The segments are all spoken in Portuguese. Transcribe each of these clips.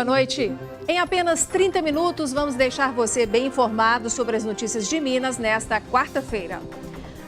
Boa noite. Em apenas 30 minutos, vamos deixar você bem informado sobre as notícias de Minas nesta quarta-feira.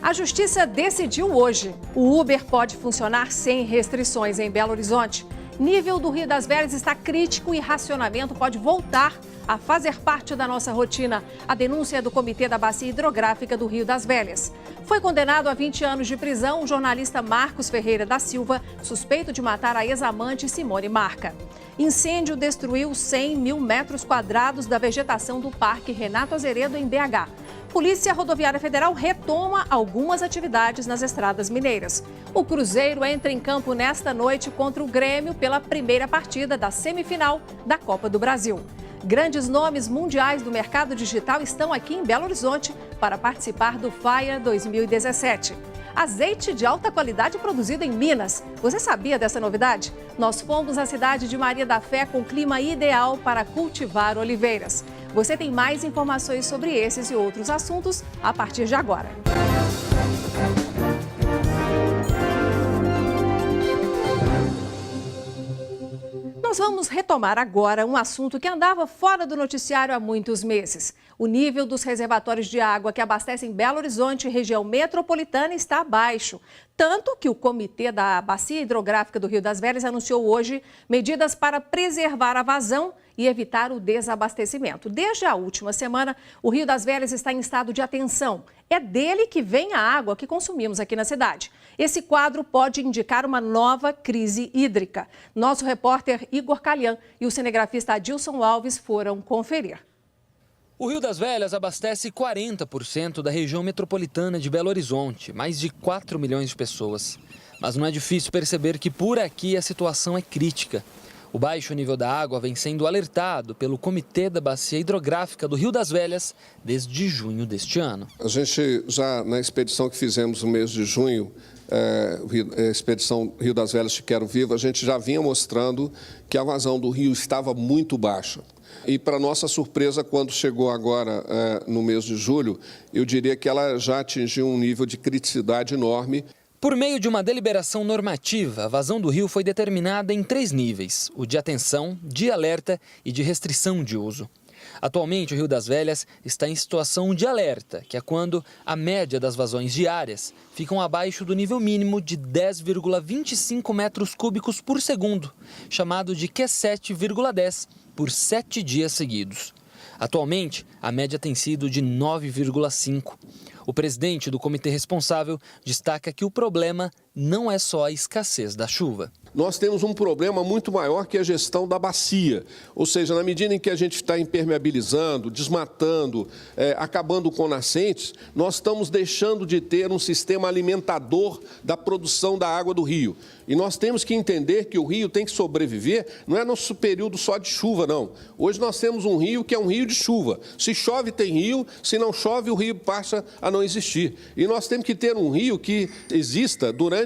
A Justiça decidiu hoje. O Uber pode funcionar sem restrições em Belo Horizonte. Nível do Rio das Velhas está crítico e racionamento pode voltar a fazer parte da nossa rotina. A denúncia é do Comitê da Bacia Hidrográfica do Rio das Velhas. Foi condenado a 20 anos de prisão o jornalista Marcos Ferreira da Silva, suspeito de matar a ex-amante Simone Marca. Incêndio destruiu 100 mil metros quadrados da vegetação do Parque Renato Azeredo, em BH. Polícia Rodoviária Federal retoma algumas atividades nas estradas mineiras. O Cruzeiro entra em campo nesta noite contra o Grêmio pela primeira partida da semifinal da Copa do Brasil. Grandes nomes mundiais do mercado digital estão aqui em Belo Horizonte para participar do FIRE 2017. Azeite de alta qualidade produzido em Minas. Você sabia dessa novidade? Nós fomos à cidade de Maria da Fé com clima ideal para cultivar oliveiras. Você tem mais informações sobre esses e outros assuntos a partir de agora. Nós vamos retomar agora um assunto que andava fora do noticiário há muitos meses. O nível dos reservatórios de água que abastecem Belo Horizonte e região metropolitana está baixo. Tanto que o Comitê da Bacia Hidrográfica do Rio das Velhas anunciou hoje medidas para preservar a vazão e evitar o desabastecimento. Desde a última semana, o Rio das Velhas está em estado de atenção. É dele que vem a água que consumimos aqui na cidade. Esse quadro pode indicar uma nova crise hídrica. Nosso repórter Igor Calhan e o cinegrafista Adilson Alves foram conferir. O Rio das Velhas abastece 40% da região metropolitana de Belo Horizonte, mais de 4 milhões de pessoas. Mas não é difícil perceber que por aqui a situação é crítica. O baixo nível da água vem sendo alertado pelo Comitê da Bacia Hidrográfica do Rio das Velhas desde junho deste ano. A gente já, na expedição que fizemos no mês de junho, a expedição Rio das Velhas Te Quero Vivo, a gente já vinha mostrando que a vazão do rio estava muito baixa. E, para nossa surpresa, quando chegou agora no mês de julho, eu diria que ela já atingiu um nível de criticidade enorme. Por meio de uma deliberação normativa, a vazão do rio foi determinada em 3 níveis: o de atenção, de alerta e de restrição de uso. Atualmente, o Rio das Velhas está em situação de alerta, que é quando a média das vazões diárias ficam abaixo do nível mínimo de 10,25 metros cúbicos por segundo, chamado de Q7,10, por 7 dias seguidos. Atualmente, a média tem sido de 9,5. O presidente do comitê responsável destaca que o problema não é só a escassez da chuva. Nós temos um problema muito maior que a gestão da bacia. Ou seja, na medida em que a gente está impermeabilizando, desmatando, acabando com nascentes, nós estamos deixando de ter um sistema alimentador da produção da água do rio. E nós temos que entender que o rio tem que sobreviver, não é nosso período só de chuva, não. Hoje nós temos um rio que é um rio de chuva. Se chove, tem rio, se não chove, o rio passa a não existir. E nós temos que ter um rio que exista durante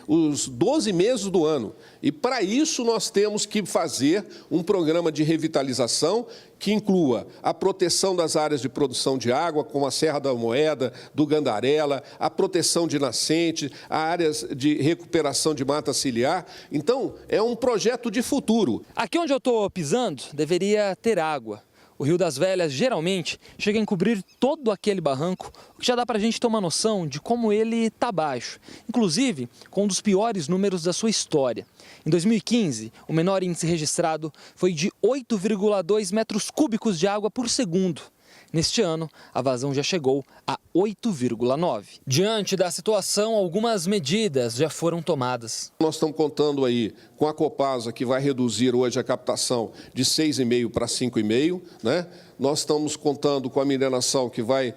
os 12 meses do ano. E, para isso, nós temos que fazer um programa de revitalização que inclua a proteção das áreas de produção de água, como a Serra da Moeda, do Gandarela, a proteção de nascentes, áreas de recuperação de mata ciliar. Então, é um projeto de futuro. Aqui onde eu estou pisando, deveria ter água. O Rio das Velhas geralmente chega a encobrir todo aquele barranco, o que já dá para a gente ter uma noção de como ele está baixo, inclusive com um dos piores números da sua história. Em 2015, o menor índice registrado foi de 8,2 metros cúbicos de água por segundo. Neste ano, a vazão já chegou a 8,9. Diante da situação, algumas medidas já foram tomadas. Nós estamos contando aí com a Copasa, que vai reduzir hoje a captação de 6,5 para 5,5, né? Nós estamos contando com a mineração, que vai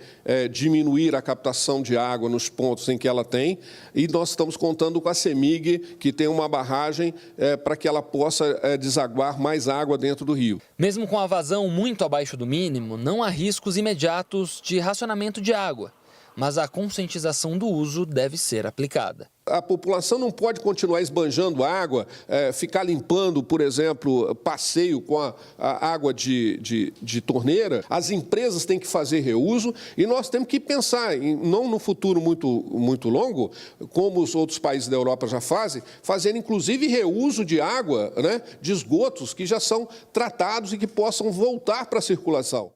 diminuir a captação de água nos pontos em que ela tem. E nós estamos contando com a CEMIG, que tem uma barragem para que ela possa desaguar mais água dentro do rio. Mesmo com a vazão muito abaixo do mínimo, não há riscos imediatos de racionamento de água. mas a conscientização do uso deve ser aplicada. A população não pode continuar esbanjando água, ficar limpando, por exemplo, passeio com a água de torneira. As empresas têm que fazer reuso e nós temos que pensar, não no futuro muito longo, como os outros países da Europa já fazem, fazer inclusive reuso de água, né, de esgotos que já são tratados e que possam voltar para a circulação.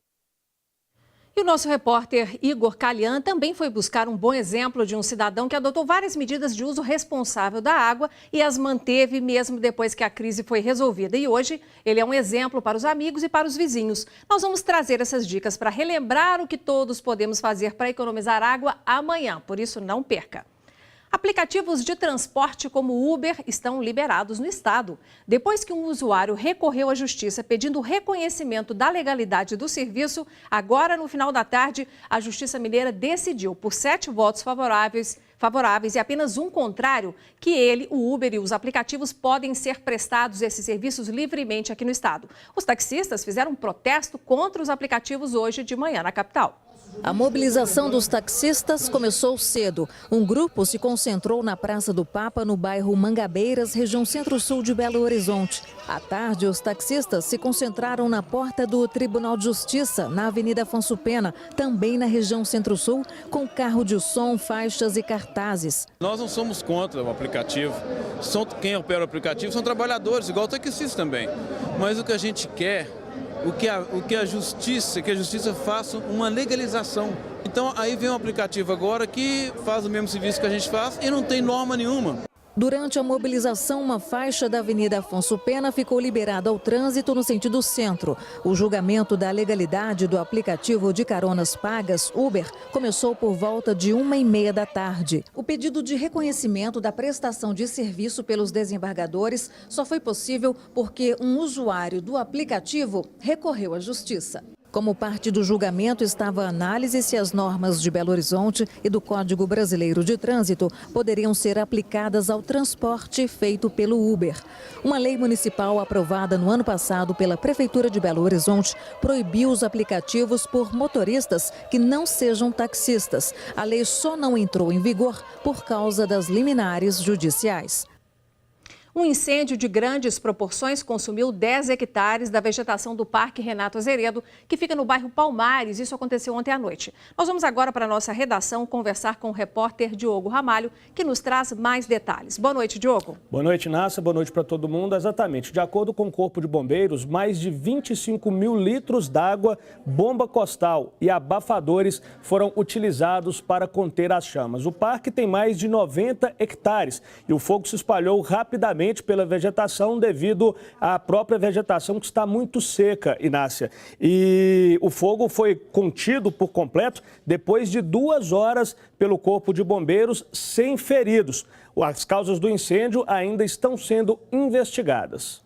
E o nosso repórter Igor Calian também foi buscar um bom exemplo de um cidadão que adotou várias medidas de uso responsável da água e as manteve mesmo depois que a crise foi resolvida. E hoje ele é um exemplo para os amigos e para os vizinhos. Nós vamos trazer essas dicas para relembrar o que todos podemos fazer para economizar água amanhã. Por isso, não perca. Aplicativos de transporte como o Uber estão liberados no estado. Depois que um usuário recorreu à justiça pedindo o reconhecimento da legalidade do serviço, agora no final da tarde, a Justiça Mineira decidiu, por 7 votos favoráveis e apenas um contrário, que o Uber e os aplicativos podem ser prestados esses serviços livremente aqui no estado. Os taxistas fizeram um protesto contra os aplicativos hoje de manhã na capital. A mobilização dos taxistas começou cedo. Um grupo se concentrou na Praça do Papa, no bairro Mangabeiras, região centro-sul de Belo Horizonte. À tarde, os taxistas se concentraram na porta do Tribunal de Justiça, na Avenida Afonso Pena, também na região centro-sul, com carro de som, faixas e cartazes. Nós não somos contra o aplicativo. Quem opera o aplicativo são trabalhadores, igual taxistas também. Mas o que a gente quer... que a justiça faça uma legalização. Então aí vem um aplicativo agora que faz o mesmo serviço que a gente faz e não tem norma nenhuma. Durante a mobilização, uma faixa da Avenida Afonso Pena ficou liberada ao trânsito no sentido centro. O julgamento da legalidade do aplicativo de caronas pagas, Uber, começou por volta de 1h30 da tarde. O pedido de reconhecimento da prestação de serviço pelos desembargadores só foi possível porque um usuário do aplicativo recorreu à justiça. Como parte do julgamento, estava a análise se as normas de Belo Horizonte e do Código Brasileiro de Trânsito poderiam ser aplicadas ao transporte feito pelo Uber. Uma lei municipal aprovada no ano passado pela Prefeitura de Belo Horizonte proibiu os aplicativos por motoristas que não sejam taxistas. A lei só não entrou em vigor por causa das liminares judiciais. Um incêndio de grandes proporções consumiu 10 hectares da vegetação do Parque Renato Azeredo, que fica no bairro Palmares. Isso aconteceu ontem à noite. Nós vamos agora para a nossa redação conversar com o repórter Diogo Ramalho, que nos traz mais detalhes. Boa noite, Diogo. Boa noite, Nácia. Boa noite para todo mundo. Exatamente. De acordo com o Corpo de Bombeiros, mais de 25 mil litros d'água, bomba costal e abafadores foram utilizados para conter as chamas. O parque tem mais de 90 hectares e o fogo se espalhou rapidamente pela vegetação devido à própria vegetação que está muito seca, Inácia. E o fogo foi contido por completo depois de 2 horas pelo Corpo de Bombeiros sem feridos. As causas do incêndio ainda estão sendo investigadas.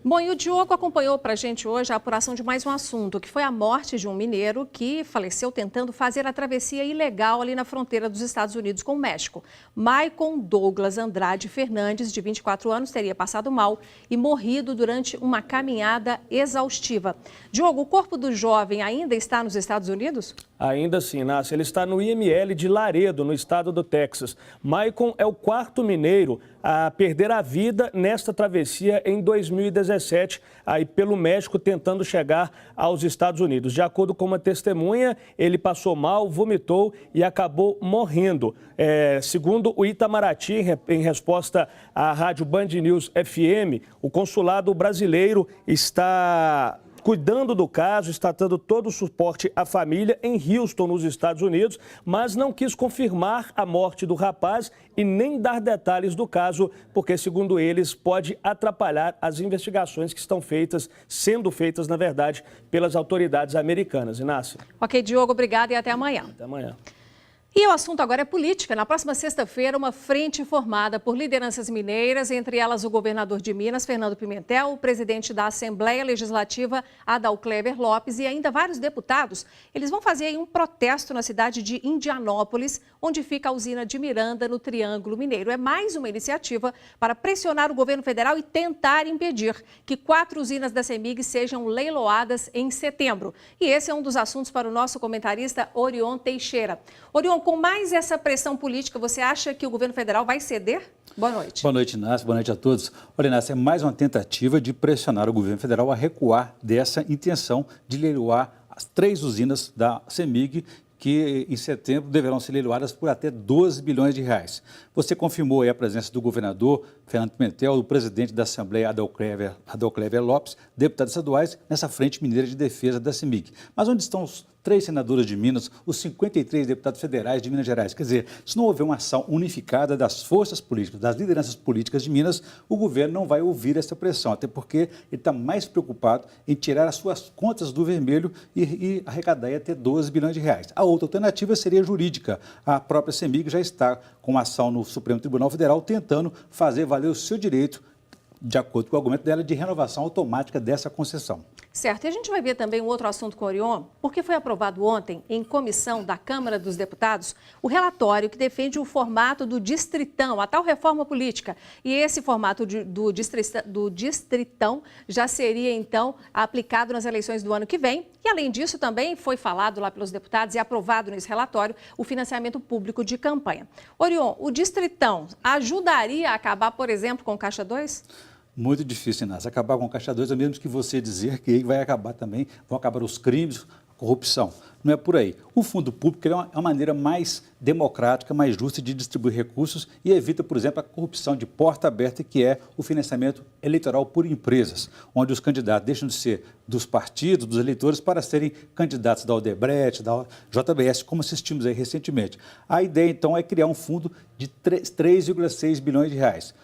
Bom, e o Diogo acompanhou para a gente hoje a apuração de mais um assunto, que foi a morte de um mineiro que faleceu tentando fazer a travessia ilegal ali na fronteira dos Estados Unidos com o México. Maicon Douglas Andrade Fernandes, de 24 anos, teria passado mal e morrido durante uma caminhada exaustiva. Diogo, o corpo do jovem ainda está nos Estados Unidos? Ainda sim, Nácia. Ele está no IML de Laredo, no estado do Texas. Maicon é o 4º mineiro a perder a vida nesta travessia em 2017, aí pelo México, tentando chegar aos Estados Unidos. De acordo com uma testemunha, ele passou mal, vomitou e acabou morrendo. Segundo o Itamaraty, em resposta à rádio Band News FM, o consulado brasileiro está cuidando do caso, está dando todo o suporte à família em Houston, nos Estados Unidos, mas não quis confirmar a morte do rapaz e nem dar detalhes do caso, porque, segundo eles, pode atrapalhar as investigações que estão sendo feitas, na verdade, pelas autoridades americanas. Inácia. Ok, Diogo, obrigada e até amanhã. Até amanhã. E o assunto agora é política. Na próxima sexta-feira, uma frente formada por lideranças mineiras, entre elas o governador de Minas, Fernando Pimentel, o presidente da Assembleia Legislativa, Adalclever Lopes, e ainda vários deputados. Eles vão fazer aí um protesto na cidade de Indianópolis, onde fica a usina de Miranda, no Triângulo Mineiro. É mais uma iniciativa para pressionar o governo federal e tentar impedir que 4 usinas da CEMIG sejam leiloadas em setembro. E esse é um dos assuntos para o nosso comentarista Orion Teixeira. Orion, Orion, com mais essa pressão política, você acha que o governo federal vai ceder? Boa noite. Boa noite, Inácio. Boa noite a todos. Olha, Inácio, é mais uma tentativa de pressionar o governo federal a recuar dessa intenção de leiloar as 3 usinas da CEMIG, que em setembro deverão ser leiloadas por até 12 bilhões de reais. Você confirmou aí a presença do governador Fernando Pimentel, do presidente da Assembleia Adalcléver Lopes, deputados estaduais, nessa frente mineira de defesa da CEMIG. Mas onde estão os 3 senadores de Minas, os 53 deputados federais de Minas Gerais? Quer dizer, se não houver uma ação unificada das forças políticas, das lideranças políticas de Minas, o governo não vai ouvir essa pressão, até porque ele está mais preocupado em tirar as suas contas do vermelho e arrecadar até 12 bilhões de reais. A outra alternativa seria jurídica. A própria CEMIG já está com uma ação no Supremo Tribunal Federal tentando fazer valer o seu direito, de acordo com o argumento dela, de renovação automática dessa concessão. Certo. E a gente vai ver também um outro assunto com o Orion, porque foi aprovado ontem, em comissão da Câmara dos Deputados, o relatório que defende o formato do distritão, a tal reforma política. E esse formato do distritão já seria, então, aplicado nas eleições do ano que vem. E, além disso, também foi falado lá pelos deputados e aprovado nesse relatório o financiamento público de campanha. Orion, o distritão ajudaria a acabar, por exemplo, com o Caixa 2? Muito difícil, Inácio. Acabar com o Caixa 2 é mesmo que você dizer que aí vai acabar também, vão acabar os crimes, a corrupção. Não é por aí. O fundo público é uma maneira mais democrática, mais justa de distribuir recursos e evita, por exemplo, a corrupção de porta aberta, que é o financiamento eleitoral por empresas, onde os candidatos deixam de ser dos partidos, dos eleitores, para serem candidatos da Odebrecht, da JBS, como assistimos aí recentemente. A ideia, então, é criar um fundo de 3,6 bilhões de reais.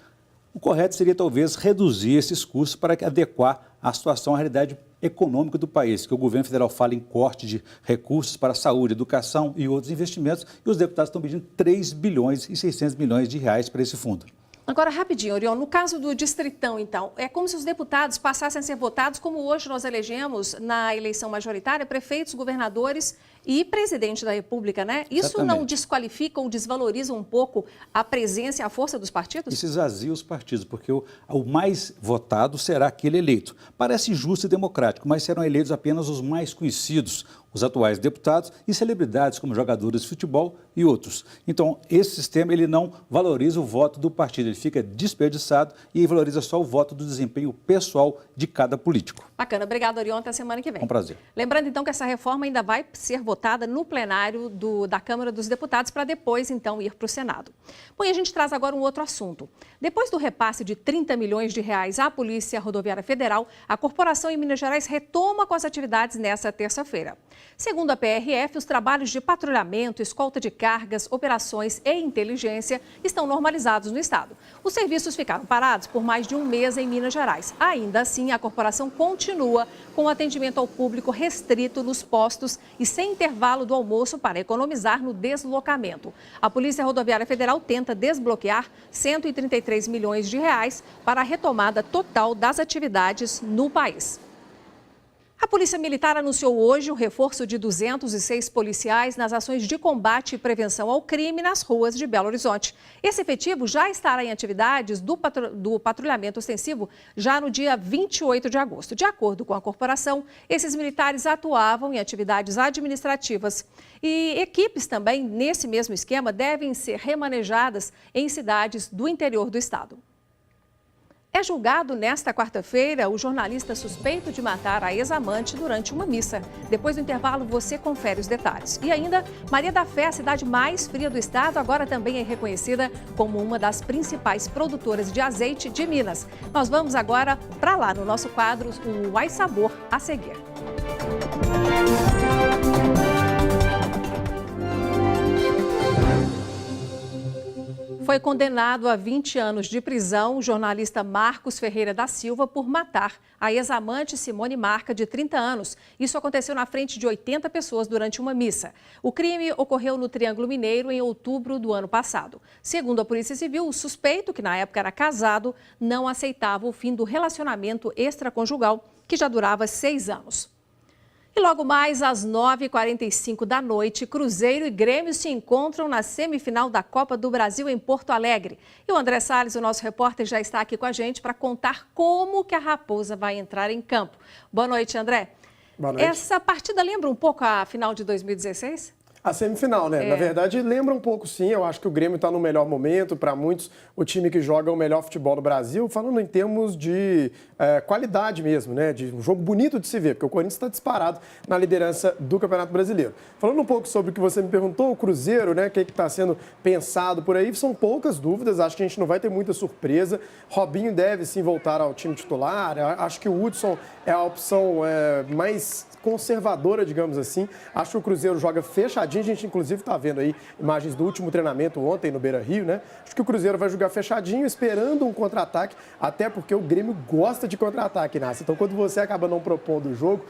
O correto seria, talvez, reduzir esses custos para adequar a situação à realidade econômica do país, que o governo federal fala em corte de recursos para saúde, educação e outros investimentos, e os deputados estão pedindo 3 bilhões e 600 milhões de reais para esse fundo. Agora, rapidinho, Orion, no caso do distritão, então, é como se os deputados passassem a ser votados, como hoje nós elegemos na eleição majoritária, prefeitos, governadores e presidente da República, né? Isso Exatamente. Não desqualifica ou desvaloriza um pouco a presença e a força dos partidos? Isso esvazia os partidos, porque o mais votado será aquele eleito. Parece justo e democrático, mas serão eleitos apenas os mais conhecidos, os atuais deputados e celebridades como jogadores de futebol e outros. Então, esse sistema ele não valoriza o voto do partido, ele fica desperdiçado e valoriza só o voto do desempenho pessoal de cada político. Bacana, obrigado, Orion, até semana que vem. Com prazer. Lembrando, então, que essa reforma ainda vai ser votada no plenário da Câmara dos Deputados para depois, então, ir para o Senado. Bom, e a gente traz agora um outro assunto. Depois do repasse de 30 milhões de reais à Polícia Rodoviária Federal, a corporação em Minas Gerais retoma com as atividades nesta terça-feira. Segundo a PRF, os trabalhos de patrulhamento, escolta de cargas, operações e inteligência estão normalizados no estado. Os serviços ficaram parados por mais de um mês em Minas Gerais. Ainda assim, a corporação continua com o atendimento ao público restrito nos postos e sem intervalo do almoço para economizar no deslocamento. A Polícia Rodoviária Federal tenta desbloquear 133 milhões de reais para a retomada total das atividades no país. A Polícia Militar anunciou hoje o reforço de 206 policiais nas ações de combate e prevenção ao crime nas ruas de Belo Horizonte. Esse efetivo já estará em atividades do patrulhamento ostensivo já no dia 28 de agosto. De acordo com a corporação, esses militares atuavam em atividades administrativas. E equipes também, nesse mesmo esquema, devem ser remanejadas em cidades do interior do estado. É julgado nesta quarta-feira o jornalista suspeito de matar a ex-amante durante uma missa. Depois do intervalo, você confere os detalhes. E ainda, Maria da Fé, a cidade mais fria do estado, agora também é reconhecida como uma das principais produtoras de azeite de Minas. Nós vamos agora para lá, no nosso quadro, o Mais Sabor a seguir. Foi condenado a 20 anos de prisão o jornalista Marcos Ferreira da Silva por matar a ex-amante Simone Marca, de 30 anos. Isso aconteceu na frente de 80 pessoas durante uma missa. O crime ocorreu no Triângulo Mineiro em outubro do ano passado. Segundo a Polícia Civil, o suspeito, que na época era casado, não aceitava o fim do relacionamento extraconjugal, que já durava 6 anos. E logo mais às 9h45 da noite, Cruzeiro e Grêmio se encontram na semifinal da Copa do Brasil em Porto Alegre. E o André Salles, o nosso repórter, já está aqui com a gente para contar como que a Raposa vai entrar em campo. Boa noite, André. Boa noite. Essa partida lembra um pouco a final de 2016? A semifinal, né? Na verdade, lembra um pouco, sim. Eu acho que o Grêmio está no melhor momento. Para muitos, o time que joga o melhor futebol do Brasil, falando em termos de qualidade mesmo, né? De um jogo bonito de se ver, porque o Corinthians está disparado na liderança do Campeonato Brasileiro. Falando um pouco sobre o que você me perguntou, o Cruzeiro, né? O que está sendo pensado por aí, são poucas dúvidas. Acho que a gente não vai ter muita surpresa. Robinho deve, sim, voltar ao time titular. Acho que o Hudson é a opção mais conservadora, digamos assim. Acho que o Cruzeiro joga fechadinho. A gente, inclusive, está vendo aí imagens do último treinamento ontem no Beira-Rio, né? Acho que o Cruzeiro vai jogar fechadinho, esperando um contra-ataque, até porque o Grêmio gosta de contra-ataque, Inácio. Então, quando você acaba não propondo o jogo,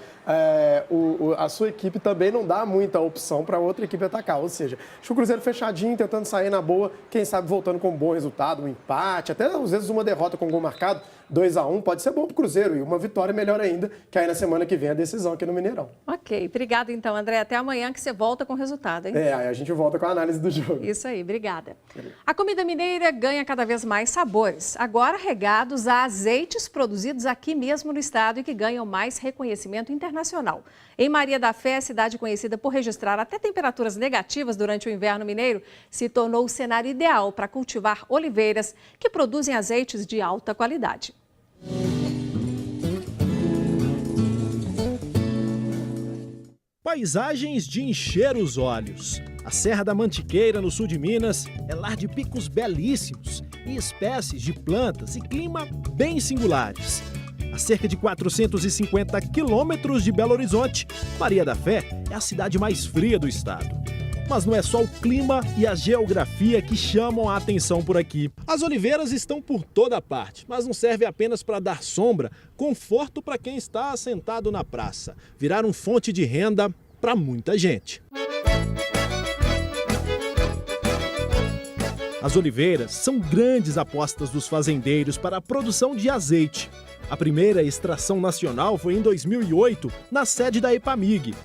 a sua equipe também não dá muita opção para outra equipe atacar. Ou seja, acho que o Cruzeiro fechadinho, tentando sair na boa, quem sabe voltando com um bom resultado, um empate, até às vezes uma derrota com gol marcado, 2-1, pode ser bom para o Cruzeiro. E uma vitória melhor ainda, que aí na semana que vem a decisão aqui no Mineirão. Ok, obrigada então, André. Até amanhã que você volta com o resultado, hein? Aí a gente volta com a análise do jogo. Isso aí, obrigada. A comida mineira ganha cada vez mais sabores, agora regados a azeites produzidos aqui mesmo no estado e que ganham mais reconhecimento internacional. Em Maria da Fé, cidade conhecida por registrar até temperaturas negativas durante o inverno mineiro, se tornou o cenário ideal para cultivar oliveiras que produzem azeites de alta qualidade. Paisagens de encher os olhos. A Serra da Mantiqueira, no sul de Minas, é lar de picos belíssimos e espécies de plantas e clima bem singulares. A cerca de 450 quilômetros de Belo Horizonte, Maria da Fé é a cidade mais fria do estado. Mas não é só o clima e a geografia que chamam a atenção por aqui. As oliveiras estão por toda parte, mas não serve apenas para dar sombra, conforto para quem está assentado na praça. Viraram fonte de renda para muita gente. As oliveiras são grandes apostas dos fazendeiros para a produção de azeite. A primeira extração nacional foi em 2008, na sede da Epamig.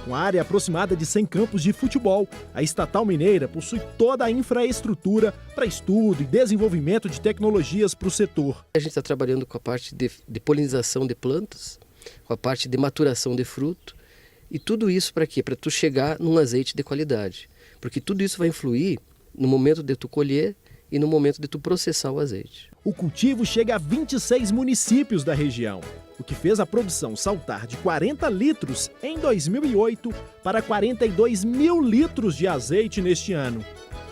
Com área aproximada de 100 campos de futebol, a estatal mineira possui toda a infraestrutura para estudo e desenvolvimento de tecnologias para o setor. A gente está trabalhando com a parte de polinização de plantas, com a parte de maturação de fruto, e tudo isso para quê? Para tu chegar num azeite de qualidade, porque tudo isso vai influir no momento de tu colher e no momento de tu processar o azeite. O cultivo chega a 26 municípios da região, o que fez a produção saltar de 40 litros em 2008 para 42 mil litros de azeite neste ano.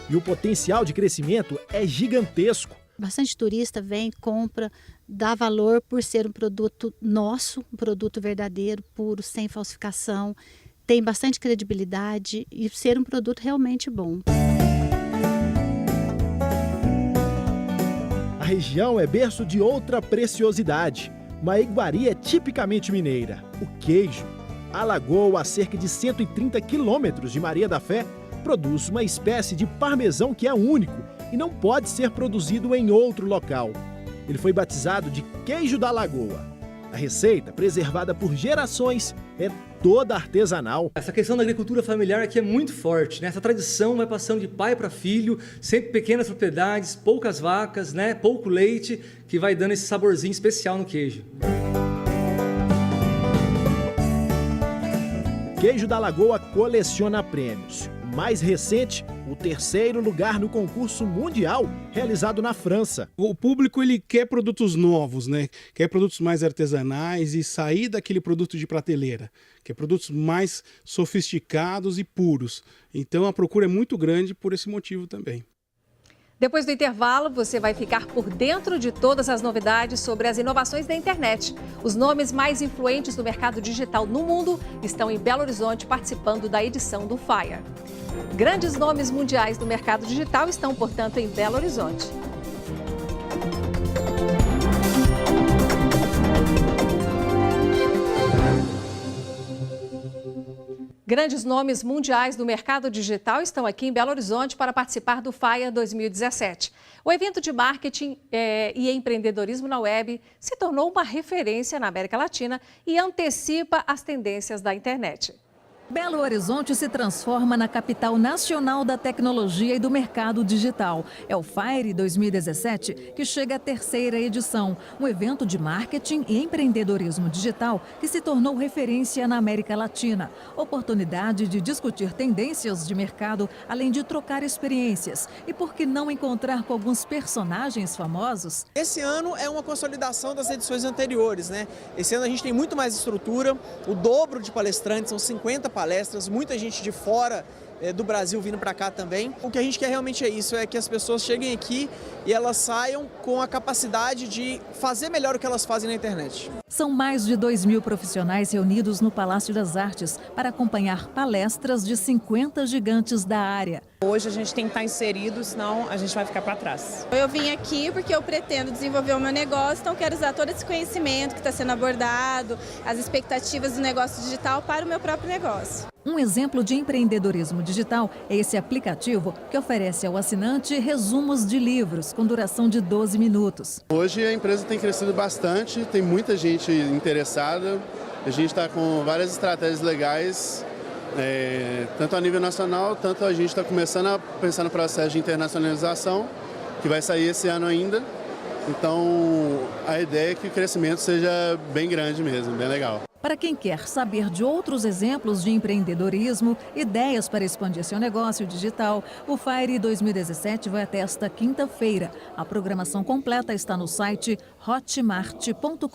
E o potencial de crescimento é gigantesco. Bastante turista vem, compra, dá valor por ser um produto nosso, um produto verdadeiro, puro, sem falsificação, tem bastante credibilidade e ser um produto realmente bom. A região é berço de outra preciosidade, uma iguaria tipicamente mineira, o queijo. A Lagoa, a cerca de 130 quilômetros de Maria da Fé, produz uma espécie de parmesão que é único e não pode ser produzido em outro local. Ele foi batizado de queijo da Lagoa. A receita, preservada por gerações, é toda artesanal. Essa questão da agricultura familiar aqui é muito forte, né? Essa tradição vai passando de pai para filho, sempre pequenas propriedades, poucas vacas, né? Pouco leite, que vai dando esse saborzinho especial no queijo. Queijo da Lagoa coleciona prêmios. O mais recente, o 3º lugar no concurso mundial realizado na França. O público ele quer produtos novos, né? Quer produtos mais artesanais e sair daquele produto de prateleira, quer produtos mais sofisticados e puros. Então a procura é muito grande por esse motivo também. Depois do intervalo, você vai ficar por dentro de todas as novidades sobre as inovações da internet. Os nomes mais influentes do mercado digital no mundo estão em Belo Horizonte participando da edição do FIRE. Grandes nomes mundiais do mercado digital estão, portanto, em Belo Horizonte. Grandes nomes mundiais do mercado digital estão aqui em Belo Horizonte para participar do FIRE 2017. O evento de marketing e empreendedorismo na web se tornou uma referência na América Latina e antecipa as tendências da internet. Belo Horizonte se transforma na capital nacional da tecnologia e do mercado digital. É o FAIRE 2017 que chega à 3ª edição, um evento de marketing e empreendedorismo digital que se tornou referência na América Latina. Oportunidade de discutir tendências de mercado, além de trocar experiências. E por que não encontrar com alguns personagens famosos? Esse ano é uma consolidação das edições anteriores, né? Esse ano a gente tem muito mais estrutura, o dobro de palestrantes, são 50 palestras, muita gente de fora do Brasil vindo para cá também. O que a gente quer realmente é isso, é que as pessoas cheguem aqui e elas saiam com a capacidade de fazer melhor o que elas fazem na internet. São mais de 2.000 profissionais reunidos no Palácio das Artes para acompanhar palestras de 50 gigantes da área. Hoje a gente tem que estar inserido, senão a gente vai ficar para trás. Eu vim aqui porque eu pretendo desenvolver o meu negócio, então quero usar todo esse conhecimento que está sendo abordado, as expectativas do negócio digital para o meu próprio negócio. Um exemplo de empreendedorismo digital é esse aplicativo que oferece ao assinante resumos de livros com duração de 12 minutos. Hoje a empresa tem crescido bastante, tem muita gente interessada, a gente está com várias estratégias legais, tanto a nível nacional, tanto a gente está começando a pensar no processo de internacionalização, que vai sair esse ano ainda. Então a ideia é que o crescimento seja bem grande mesmo, bem legal. Para quem quer saber de outros exemplos de empreendedorismo, ideias para expandir seu negócio digital, o FAIRE 2017 vai até esta quinta-feira. A programação completa está no site hotmart.com.br.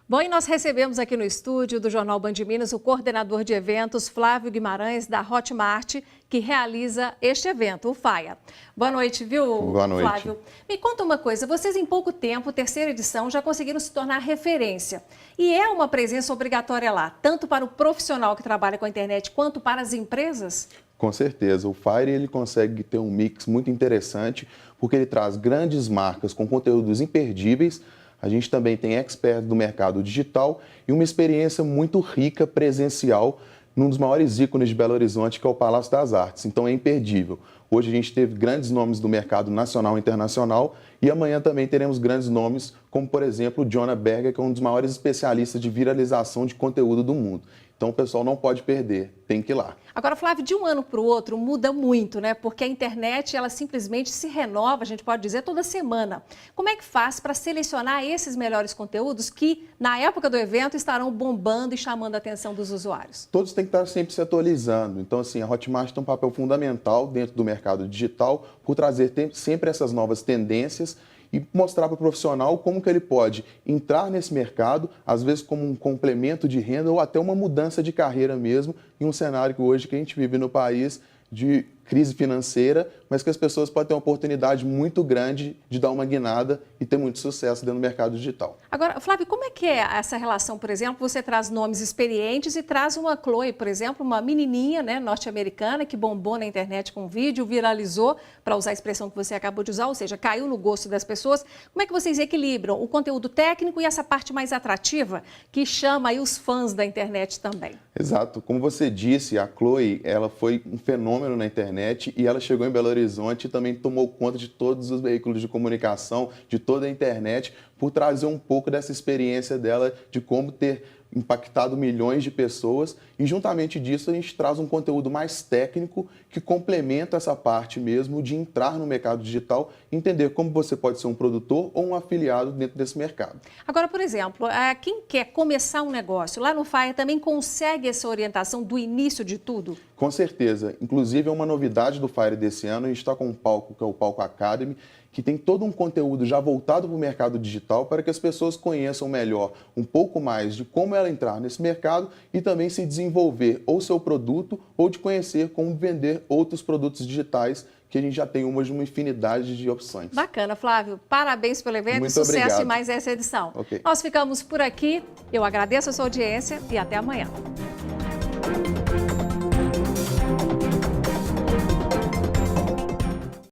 Bom, e nós recebemos aqui no estúdio do Jornal Band Minas o coordenador de eventos, Flávio Guimarães, da Hotmart, que realiza este evento, o FAIA. Boa noite, viu, Boa noite. Flávio? Me conta uma coisa, vocês em pouco tempo, 3ª edição, já conseguiram se tornar referência. E é uma presença obrigatória lá, tanto para o profissional que trabalha com a internet, quanto para as empresas? Com certeza, o FAIRE ele consegue ter um mix muito interessante, porque ele traz grandes marcas com conteúdos imperdíveis. A gente também tem experts do mercado digital e uma experiência muito rica presencial num dos maiores ícones de Belo Horizonte, que é o Palácio das Artes. Então é imperdível. Hoje a gente teve grandes nomes do mercado nacional e internacional e amanhã também teremos grandes nomes, como por exemplo o Jonah Berger, que é um dos maiores especialistas de viralização de conteúdo do mundo. Então o pessoal não pode perder, tem que ir lá. Agora, Flávio, de um ano para o outro muda muito, né? Porque a internet, ela simplesmente se renova, a gente pode dizer, toda semana. Como é que faz para selecionar esses melhores conteúdos que, na época do evento, estarão bombando e chamando a atenção dos usuários? Todos têm que estar sempre se atualizando. Então, assim, a Hotmart tem um papel fundamental dentro do mercado digital por trazer sempre essas novas tendências e mostrar para o profissional como que ele pode entrar nesse mercado, às vezes como um complemento de renda ou até uma mudança de carreira mesmo, em um cenário que hoje que a gente vive no país de crise financeira, mas que as pessoas podem ter uma oportunidade muito grande de dar uma guinada e ter muito sucesso dentro do mercado digital. Agora, Flávio, como é que é essa relação, por exemplo, você traz nomes experientes e traz uma Chloe, por exemplo, uma menininha, né, norte-americana que bombou na internet com vídeo, viralizou, para usar a expressão que você acabou de usar, ou seja, caiu no gosto das pessoas. Como é que vocês equilibram o conteúdo técnico e essa parte mais atrativa que chama aí os fãs da internet também? Exato. Como você disse, a Chloe, ela foi um fenômeno na internet e ela chegou em Belo Horizonte e também tomou conta de todos os veículos de comunicação, de toda a internet, por trazer um pouco dessa experiência dela de como ter impactado milhões de pessoas e juntamente disso a gente traz um conteúdo mais técnico que complementa essa parte mesmo de entrar no mercado digital e entender como você pode ser um produtor ou um afiliado dentro desse mercado. Agora, por exemplo, quem quer começar um negócio, lá no FAIA também consegue essa orientação do início de tudo? Com certeza. Inclusive é uma novidade do FAIA desse ano, a gente está com um palco que é o Palco Academy, que tem todo um conteúdo já voltado para o mercado digital para que as pessoas conheçam melhor um pouco mais de como ela entrar nesse mercado e também se desenvolver ou seu produto ou de conhecer como vender outros produtos digitais que a gente já tem uma infinidade de opções. Bacana, Flávio. Parabéns pelo evento. Muito sucesso obrigado. em mais essa edição. Okay. Nós ficamos por aqui. Eu agradeço a sua audiência e até amanhã.